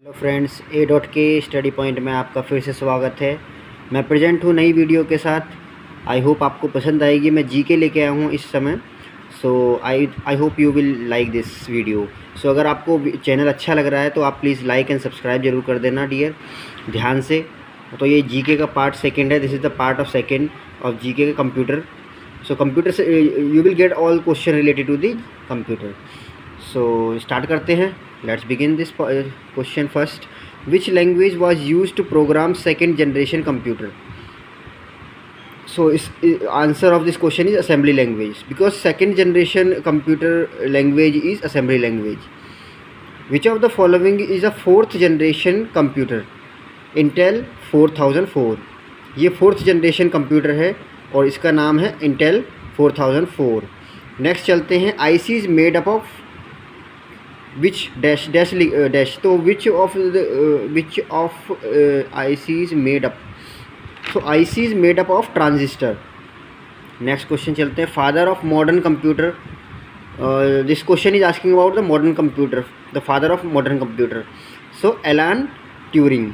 Hello friends, ए dot के study point में आपका फिर से स्वागत है। मैं प्रेजेंट हूँ नई वीडियो के साथ। आई होप आपको पसंद आएगी। मैं जीके लेके आया हूँ इस समय। So I hope you will like this video. So अगर आपको चैनल अच्छा लग रहा है तो आप प्लीज़ लाइक एंड सब्सक्राइब जरूर कर देना डियर, ध्यान से। तो ये जीके का पार्ट सेकेंड है। This is the part of second of GK का कंप्यूटर। सो कंप्यूटर से you will get all question related to the computer. So start करते हैं। Let's begin this question first. Which language was used to program second generation computer? So answer of this question is assembly language, because second generation computer language is assembly language. Which of the following is a fourth generation computer? Intel 4004. ये fourth generation computer है और इसका नाम है Intel 4004. Next चलते हैं। IC is made up of which dash dash। तो which of IC is made up? So IC is made up of transistor. Next question चलते हैं। Father of modern computer. This question is asking about the modern computer, the father of modern computer. So Alan Turing.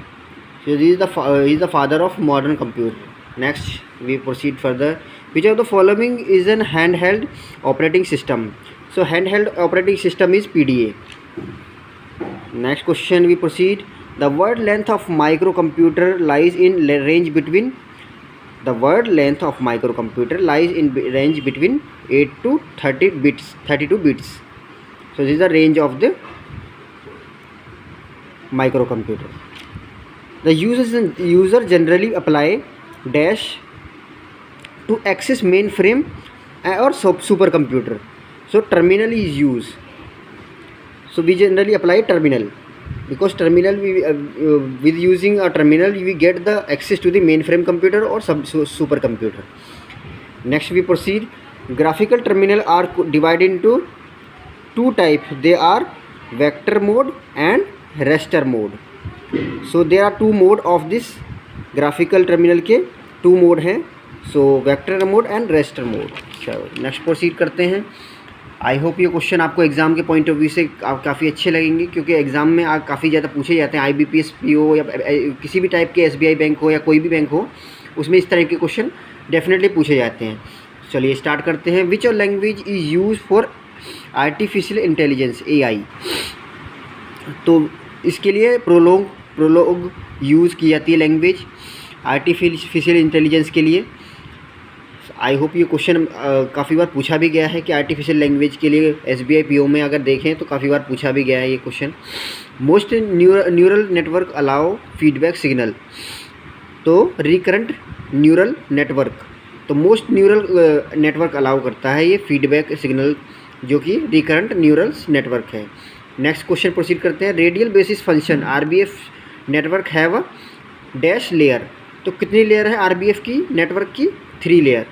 So he is the father of modern computer. Next we proceed further. Which of the following is an handheld operating system? So handheld operating system is PDA. Next question we proceed. The word length of microcomputer lies in range between. The word length of microcomputer lies in range between 8 to 30 bits, 32 bits. So this is the range of the microcomputer. The user generally apply dash to access mainframe or supercomputer. So terminal is used. So we generally apply terminal, because terminal with using a terminal we get the access to the mainframe computer or supercomputer. Next we proceed. Graphical terminal are divided into two types. They are vector mode and raster mode. So there are two mode of this graphical terminal के two mode हैं. So vector mode and raster mode. चलो next proceed करते हैं। I hope ये question आपको exam के point of view से काफ़ी अच्छे लगेंगे, क्योंकि एग्ज़ाम में काफ़ी ज़्यादा पूछे जाते हैं। IBPS PO या किसी भी टाइप के SBI बैंक हो या कोई भी बैंक हो, उसमें इस तरह के क्वेश्चन डेफिनेटली पूछे जाते हैं। चलिए स्टार्ट करते हैं। Which language is use for artificial intelligence AI? तो इसके लिए प्रोलोग यूज़ की जाती है लैंग्वेज आर्टिफिशियल इंटेलिजेंस के लिए। आई होप ये क्वेश्चन काफ़ी बार पूछा भी गया है कि आर्टिफिशियल लैंग्वेज के लिए SBI PO में अगर देखें तो काफ़ी बार पूछा भी गया है ये question. Most neural network allow feedback signal. तो रिकरेंट न्यूरल नेटवर्क, तो मोस्ट न्यूरल नेटवर्क अलाउ करता है ये फीडबैक सिग्नल, जो कि रिकरेंट न्यूरल नेटवर्क है। नेक्स्ट क्वेश्चन प्रोसीड करते हैं। Radial basis function RBF network have a dash layer. तो कितनी लेयर है RBF की नेटवर्क की? 3 layer.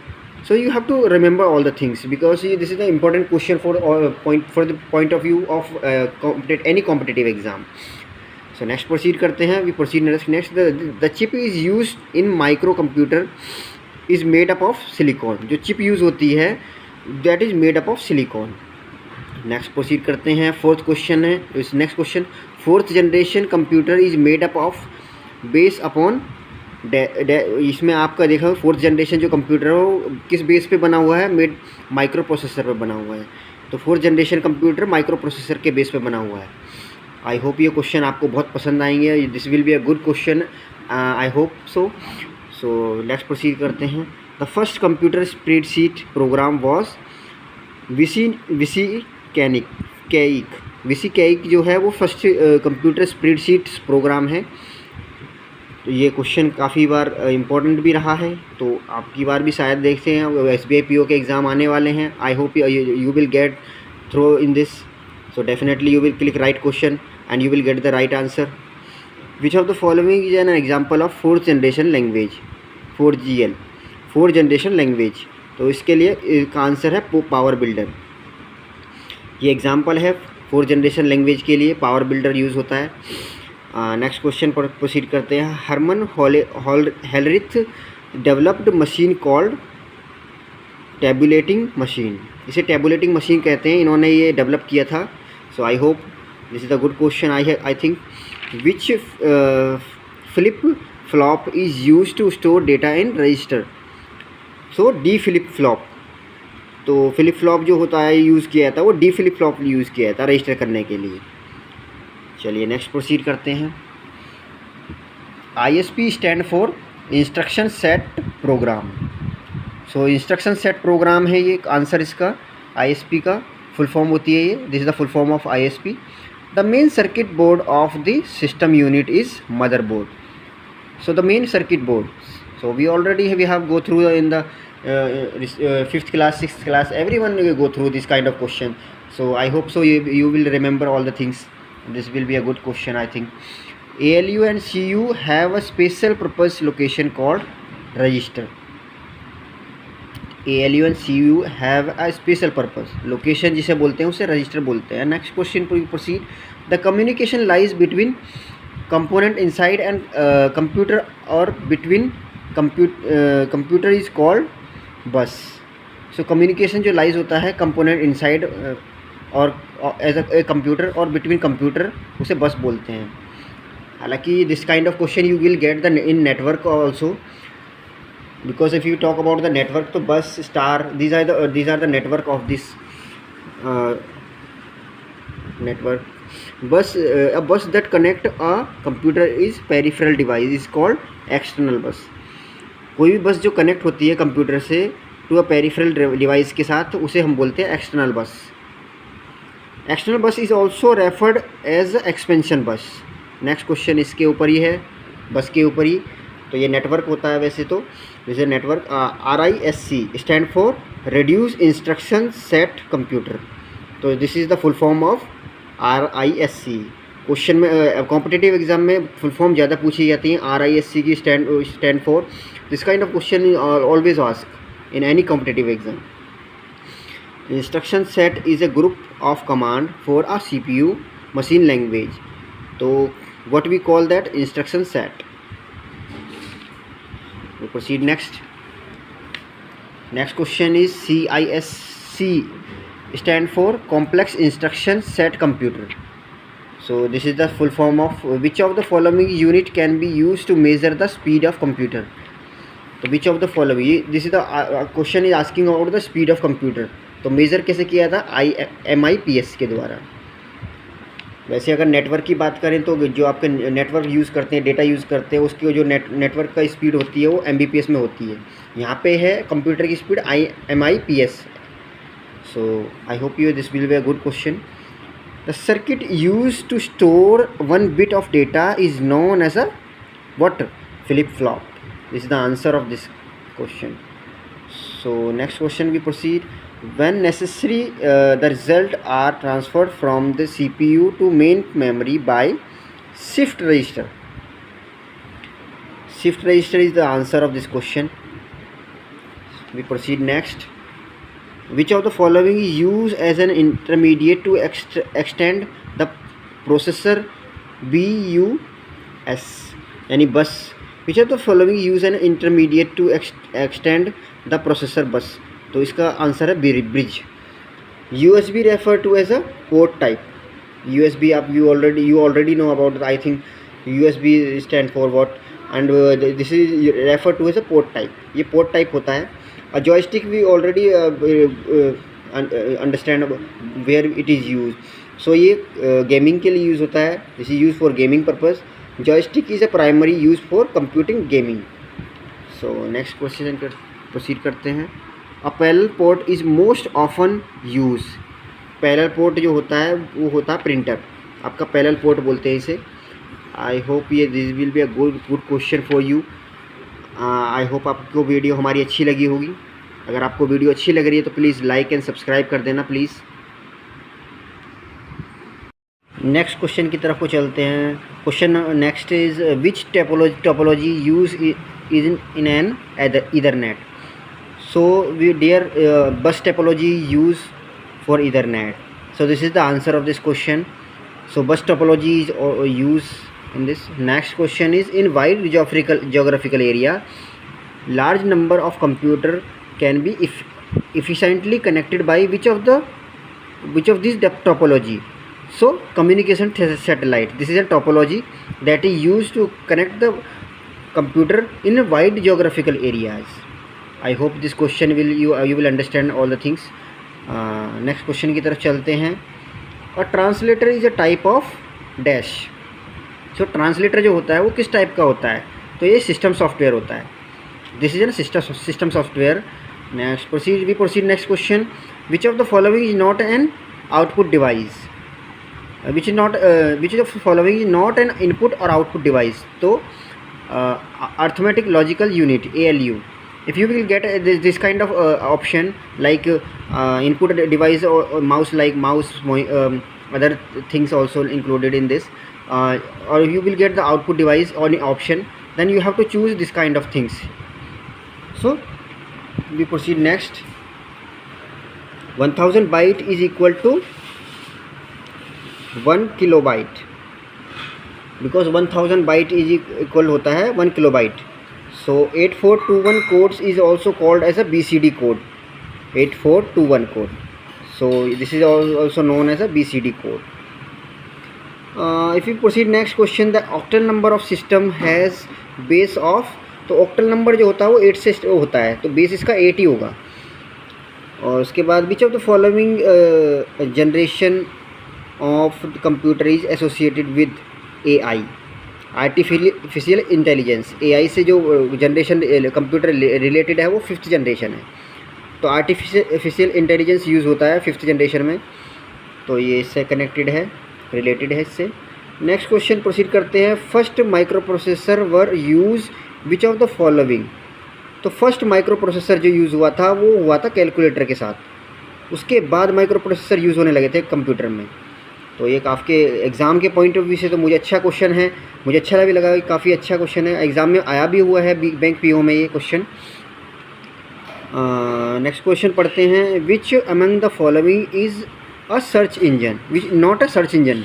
So you have to remember all the things, because this is the important question for the point of view of any competitive exam. So next proceed करते हैं। We proceed next. The chip is used in microcomputer is made up of silicon. जो chip use होती है that is made up of silicon. Next proceed करते हैं। Fourth question है इस next question. Fourth generation computer is made up of base upon. इसमें आपका देखा फोर्थ जनरेशन जो कंप्यूटर हो किस बेस पे बना हुआ है? मेड माइक्रो प्रोसेसर पे बना हुआ है। तो fourth generation computer micro processor के बेस पे बना हुआ है। आई होप ये क्वेश्चन आपको बहुत पसंद आएंगे। This will be a good question, I hope so. So next proceed करते हैं। The first computer spreadsheet programme was VC जो है वो फर्स्ट कंप्यूटर स्प्रेडशीट प्रोग्राम है। तो ये क्वेश्चन काफ़ी बार इम्पोर्टेंट भी रहा है, तो आपकी बार भी शायद देखते हैं। SBI PO के एग्ज़ाम आने वाले हैं। I hope you will get through in this. So definitely you will click right question and you will get the right answer. Which of the following is an example of fourth generation language? 4GL, fourth generation language. तो इसके लिए इसका answer है power builder. ये example है fourth generation language के लिए power builder use होता है। नेक्स्ट क्वेश्चन पर प्रोसीड करते हैं। Herman Hollerith developed machine called tabulating machine. इसे टैबुलेटिंग मशीन कहते हैं, इन्होंने ये डेवलप किया था। So I hope this is a good question. I think which flip flop is used to store data in register? So D flip flop. तो flip flop जो होता है यूज़ किया था वो डी फ्लिप फ्लॉप यूज़ किया था register करने के लिए। चलिए नेक्स्ट प्रोसीड करते हैं। ISP stand for instruction set program. So instruction set program है ये आंसर इसका। ISP का फुल फॉर्म होती है ये, this is the full form of ISP। The main circuit board of the system unit is mother board. So the main circuit board. So we have go through in the 5th class, 6th class. Everyone will go through this kind of question. So I hope so you will remember all the things. This will be a good question, I think. ALU and CU have a special purpose location called register. ALU and CU have a special purpose location जिसे बोलते हैं उसे register बोलते हैं। Next question proceed. The communication lies between component inside and computer or between computer is called bus. So communication जो lies होता है component inside और as a computer और between computer उसे bus बोलते हैं। हालांकि this kind of question you will get in network also, because if you talk about the network तो bus star these are the network of this network. Bus a bus that connect a computer is peripheral device is called external bus. कोई भी बस जो connect होती है computer से to a peripheral device के साथ उसे हम बोलते हैं external bus. External bus is also referred as expansion bus. Next question इसके ऊपर ही है, बस के ऊपर ही। तो ये नेटवर्क होता है वैसे तो, जैसे network RISC stand for reduce instruction set computer. तो this is the full form of RISC। Question में कॉम्पिटिटिव एग्जाम में फुल फॉर्म ज़्यादा पूछी जाती हैं। RISC की stand for this kind of question always ask in any competitive exam. Instruction set is a group of command for a CPU machine language. तो what we call that instruction set. We proceed next question is CISC stand for complex instruction set computer. So this is the full form of which of the following unit can be used to measure the speed of computer. तो which of the following, this is the question is asking about the speed of computer. तो measure कैसे किया था? MIPS के द्वारा। वैसे अगर network की बात करें तो जो आपके नेटवर्क यूज़ करते हैं, डेटा यूज़ करते हैं, उसकी जो नेटवर्क का स्पीड होती है वो MBPS में होती है। यहाँ पे है कंप्यूटर की speed MIPS। So I hope this will be a good question. The circuit used to store one bit of data is known as a what? Flip flop. This is the answer of this question. So next question we proceed. When necessary, the result are transferred from the CPU to main memory by shift register. Shift register is the answer of this question. We proceed next. Which of the following is used as an intermediate to extend the processor BUS यानी बस? Which of the following use an intermediate to extend the processor bus? तो इसका answer है bridge. USB refer to as a port type. USB आप you already know about it, I think USB stand for what, and this is refer to as a port type. ये port type होता है। A joystick we already understand where it is used. So ये gaming के लिए use होता है। This is use for gaming purpose. Joystick is a primary use for computing gaming. So next question proceed करते हैं। A parallel port is most often use. Parallel port जो होता है वो होता है प्रिंटर, आपका पैरेलल पोर्ट बोलते हैं इसे। आई होप ये this will be a good question for you. I hope आपको वीडियो हमारी अच्छी लगी होगी। अगर आपको वीडियो अच्छी लग रही है तो प्लीज़ लाइक एंड सब्सक्राइब कर देना प्लीज़। नेक्स्ट क्वेश्चन की तरफ को चलते हैं। Question next is which topology use is in an Ethernet. So we dear bus topology use for Ethernet. So this is the answer of this question. So bus topology is use in this. Next question is in wide geographical area large number of computer can be efficiently connected by which of this topology. So communication satellite, this is a topology that is used to connect the computer in a wide geographical areas. I hope this question will you will understand all the things. Next question की तरफ चलते हैं. और translator is a type of dash. So translator जो होता है वो किस टाइप का होता है, तो ये सिस्टम सॉफ्टवेयर होता है. This is an system software. Next proceed next question. Which of the following is not an output device. Which of the following is not an input और आउटपुट डिवाइस. तो arithmetic logical unit, ALU. If you will get this kind of option like input device or mouse, like mouse, other things also included in this, or you will get the output device or option, then you have to choose this kind of things. So we proceed next. 1000 byte is equal to 1 kilobyte, because 1000 byte is equal होता है 1 kilobyte. So 8421 codes is also called as a BCD code. 8421 code. So this is also known as a BCD code. If we proceed next question, the octal number of system has base of. तो octal number जो होता है वो 8 से होता है, तो base इसका 8 ही होगा. और उसके बाद which of the following generation of the computer is associated with AI. Artificial intelligence, AI से जो जनरेशन कंप्यूटर रिलेटेड है वो 5th जनरेशन है. तो आर्टिफिशियल इंटेलिजेंस यूज़ होता है 5th जनरेशन में, तो ये इससे कनेक्टेड है, रिलेटेड है इससे. नेक्स्ट क्वेश्चन प्रोसीड करते हैं. First micro processor were use which of the following. तो फर्स्ट माइक्रो प्रोसेसर जो यूज़ हुआ था वो हुआ था कैलकुलेटर के साथ. उसके बाद माइक्रो प्रोसेसर यूज़ होने लगे थे कंप्यूटर में. तो ये आपके एग्ज़ाम के पॉइंट ऑफ व्यू से तो मुझे अच्छा क्वेश्चन है, मुझे अच्छा भी लगा कि काफ़ी अच्छा क्वेश्चन है. एग्ज़ाम में आया भी हुआ है बैंक PO में ये क्वेश्चन. नेक्स्ट क्वेश्चन पढ़ते हैं. Which among the following is a search engine which not a search engine.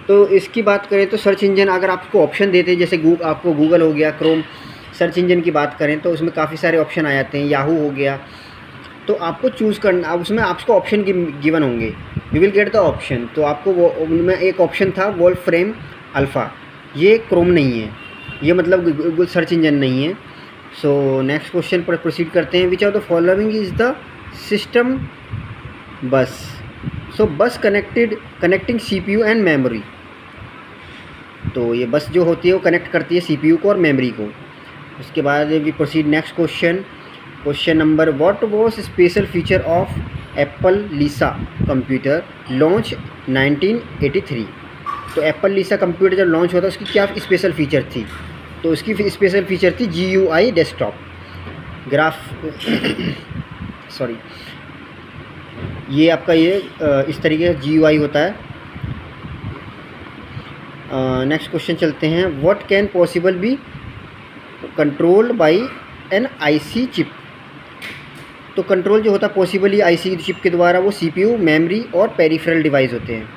तो इसकी बात करें तो सर्च इंजन अगर आपको ऑप्शन देते हैं, जैसे आपको गूगल हो गया, क्रोम, सर्च इंजन की बात करें तो उसमें काफ़ी सारे ऑप्शन आ जाते हैं. याहू हो गया, तो आपको चूज़ करना, उसमें आपको ऑप्शन गिवन होंगे. You will get the option. तो आपको वो उनमें एक ऑप्शन था वोल्फ्रेम अल्फ़ा. ये क्रोम नहीं है, ये मतलब गूगल सर्च इंजन नहीं है. सो नेक्स्ट क्वेश्चन पर प्रोसीड करते हैं. Which of the following is the system बस. सो बस कनेक्टिंग CPU एंड मेमोरी. तो ये बस जो होती है वो कनेक्ट करती है CPU को और मेमोरी को. उसके बाद we proceed next question. Question number. What was special feature of Apple Lisa computer launch 1983. तो एप्पल लीसा कंप्यूटर जब लॉन्च हुआ था उसकी क्या स्पेशल फीचर थी, तो उसकी स्पेशल फीचर थी GUI डेस्कटॉप सॉरी, ये आपका ये इस तरीके का GUI होता है. नेक्स्ट क्वेश्चन चलते हैं. What can possible be controlled by an IC chip. तो कंट्रोल जो होता है पॉसिबली IC चिप के द्वारा वो CPU, मेमोरी और पेरिफेरल डिवाइस होते हैं.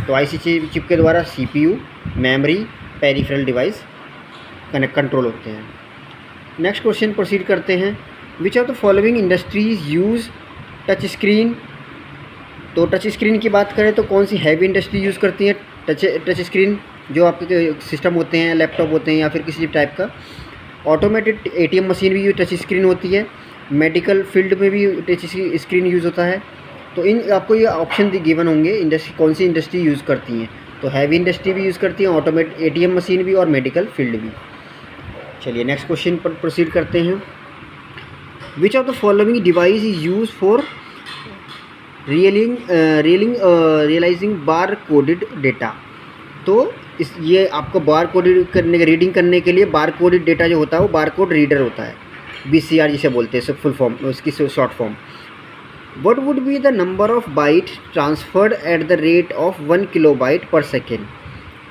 तो IC चिप के द्वारा CPU, memory, peripheral device control होते हैं. नेक्स्ट क्वेश्चन प्रोसीड करते हैं. Which of the following industries use touch screen. तो टच स्क्रीन की बात करें तो कौन सी हैवी इंडस्ट्री यूज़ करती है टच स्क्रीन. जो आपके सिस्टम होते हैं, लैपटॉप होते हैं या फिर किसी टाइप का. ऑटोमेटेड ATM मशीन भी टच स्क्रीन होती है. मेडिकल फील्ड में भी टच स्क्रीन यूज़ होता है. तो इन आपको ये ऑप्शन गिवन होंगे इंडस्ट्री कौन सी इंडस्ट्री यूज़ करती हैं. तो हैवी इंडस्ट्री भी यूज़ करती है, ATM मशीन भी और मेडिकल फील्ड भी. चलिए नेक्स्ट क्वेश्चन पर प्रोसीड करते हैं. Which of the following device is use for realising bar coded data. तो ये आपको बार कोडेड रीडिंग करने के लिए बार कोडेड डेटा जो होता है वो बार कोड रीडर होता है, BCR जिसे बोलते हैं, सब फुल फॉर्म उसकी short form. What would be the number of byte transferred at the rate of 1 kilobyte per second.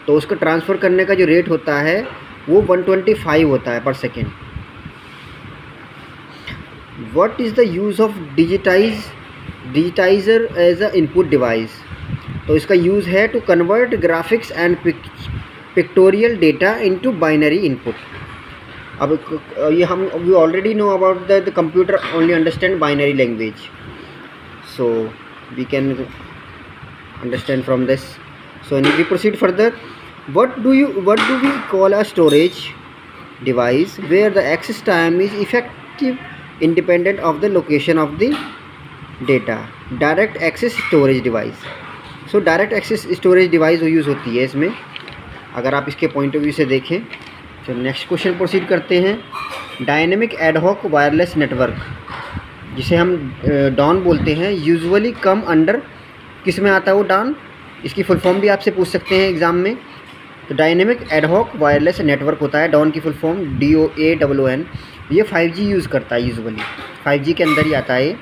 तो उसको ट्रांसफ़र करने का जो रेट होता है वो 125 होता है पर second. What is the use of digitizer as a input device. तो इसका यूज़ है to convert graphics and pictorial data into binary input. अब ये हम we already know about the computer only understand binary language. So we can understand from this. So we proceed further. What do we call a storage device where the access time is effective independent of the location of the data? Direct access storage device. So direct access storage device use होती है इसमें, अगर आप इसके point of view से देखें। तो next question proceed करते हैं। डायनेमिक एडहॉक वायरलेस नेटवर्क, जिसे हम डॉन बोलते हैं, यूजुअली कम अंडर, किस में आता है वो डॉन? इसकी फुल फॉर्म भी आपसे पूछ सकते हैं एग्ज़ाम में। तो डायनेमिक एडहॉक वायरलेस नेटवर्क होता है, डॉन की फुल फॉर्म DOANN। ये 5G यूज़ करता है, यूजुअली 5G के अंदर ही आता है।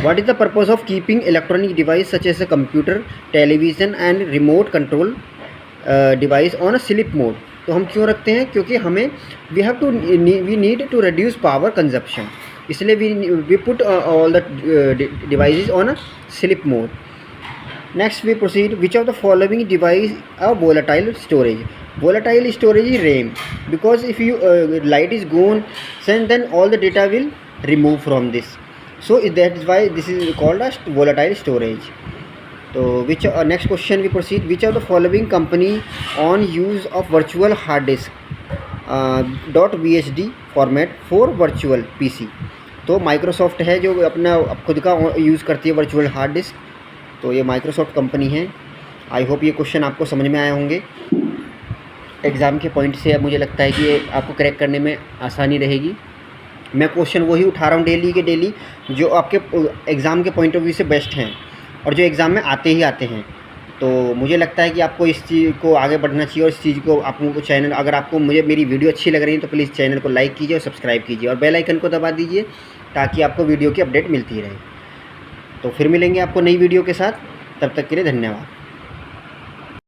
What is the purpose of keeping electronic device such as a computer, television and remote control device on a sleep mode? तो हम क्यों रखते हैं? क्योंकि हमें we need to reduce power consumption, इसलिए we put all the devices on a sleep mode. Next we proceed. Which of the following device a volatile storage? Volatile storage is RAM, because if you light is gone, then all the data will remove from this. So that is why this is called as volatile storage. So which next question we proceed. Which of the following company on use of virtual hard disk .VHD format for virtual PC? तो Microsoft है जो अपना खुद का use करती है virtual hard disk, तो ये माइक्रोसॉफ्ट कंपनी है। आई होप ये क्वेश्चन आपको समझ में आए होंगे। एग्ज़ाम के पॉइंट से अब मुझे लगता है कि ये आपको क्रैक करने में आसानी रहेगी। मैं क्वेश्चन वही उठा रहा हूँ डेली के डेली जो आपके एग्ज़ाम के पॉइंट ऑफ व्यू से बेस्ट हैं और जो एग्ज़ाम में आते ही आते हैं। तो मुझे लगता है कि आपको इस चीज़ को आगे बढ़ना चाहिए, और इस चीज़ को आपको चैनल, अगर आपको मेरी वीडियो अच्छी लग रही है तो प्लीज़ चैनल को लाइक कीजिए और सब्सक्राइब कीजिए और बेल आइकन को दबा दीजिए ताकि आपको वीडियो की अपडेट मिलती रहे। तो फिर मिलेंगे आपको नई वीडियो के साथ, तब तक के लिए धन्यवाद।